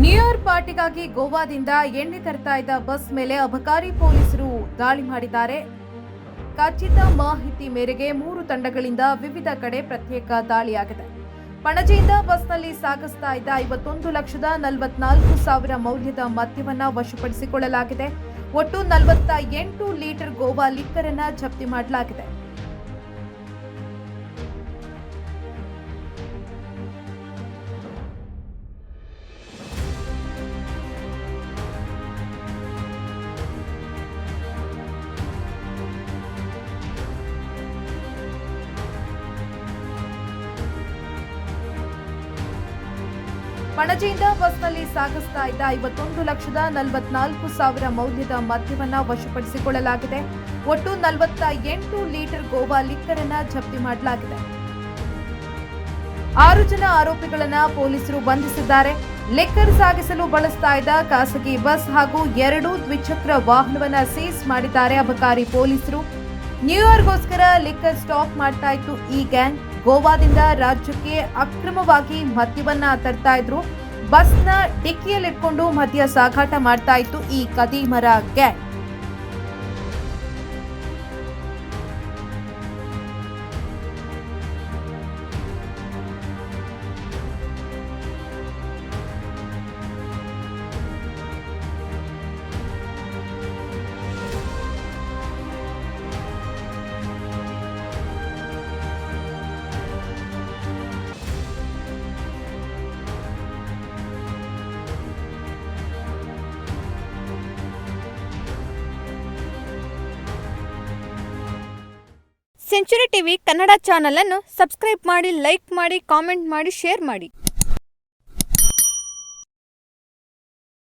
New year ಪಾರ್ಟಿಗಾಗಿ ಗೋವಾದಿಂದ ಎಣ್ಣೆ ತರ್ತಾ ಇದ್ದ ಬಸ್ ಮೇಲೆ ಅಬಕಾರಿ ಪೊಲೀಸರು ದಾಳಿ ಮಾಡಿದ್ದಾರೆ. ಖಚಿತ ಮಾಹಿತಿ ಮೇರೆಗೆ 3 ತಂಡಗಳಿಂದ ವಿವಿಧ ಕಡೆ ಪ್ರತ್ಯೇಕ ದಾಳಿಯಾಗಿದೆ. ಪಣಜಿಯಿಂದ ಬಸ್ನಲ್ಲಿ ಸಾಗಿಸ್ತಾ ಇದ್ದ 51,44,000 ಮೌಲ್ಯದ ಮದ್ಯವನ್ನ ವಶಪಡಿಸಿಕೊಳ್ಳಲಾಗಿದೆ. ಒಟ್ಟು 48 ಲೀಟರ್ ಗೋವಾ ಲಿಕ್ಕರ್ ಅನ್ನು ಜಪ್ತಿ ಮಾಡಲಾಗಿದೆ. ಪಣಜಿಯಿಂದ ಬಸ್ನಲ್ಲಿ ಸಾಗಿಸ್ತಾ ಇದ್ದ 51,44,000 ಮೌಲ್ಯದ ಮದ್ಯವನ್ನ ವಶಪಡಿಸಿಕೊಳ್ಳಲಾಗಿದೆ. ಒಟ್ಟು 48 ಲೀಟರ್ ಗೋವಾ ಲಿಕ್ಕರ್ ಅನ್ನು ಜಪ್ತಿ ಮಾಡಲಾಗಿದೆ. 6 ಜನ ಆರೋಪಿಗಳನ್ನ ಪೊಲೀಸರು ಬಂಧಿಸಿದ್ದಾರೆ. ಲಿಕ್ಕರ್ ಸಾಗಿಸಲು ಬಳಸ್ತಾ ಇದ್ದ ಖಾಸಗಿ ಬಸ್ ಹಾಗೂ 2 ದ್ವಿಚಕ್ರ ವಾಹನವನ್ನ ಸೀಸ್ ಮಾಡಿದ್ದಾರೆ ಅಬಕಾರಿ ಪೊಲೀಸರು. ನ್ಯೂ ಇಯರ್ಗೋಸ್ಕರ ಲಿಕ್ಕರ್ ಸ್ಟಾಕ್ ಮಾಡ್ತಾ ಇತ್ತು ಈ ಗ್ಯಾಂಗ್. ಗೋವಾದಿಂದ ರಾಜ್ಯಕ್ಕೆ ಅಕ್ರಮವಾಗಿ ಮದ್ಯವನ್ನ ತರ್ತಾ ಇದ್ರು. ಬಸ್ನ ಡಿಕ್ಕಿಯಲ್ಲಿಟ್ಕೊಂಡು ಮದ್ಯ ಸಾಗಾಟ ಮಾಡ್ತಾ ಇತ್ತು ಈ ಕದೀಮರ gang. Century TV Kannada channel ಅನ್ನು ಸಬ್ಸ್ಕ್ರೈಬ್ ಮಾಡಿ, ಲೈಕ್ ಮಾಡಿ, ಕಾಮೆಂಟ್ ಮಾಡಿ, ಶೇರ್ ಮಾಡಿ.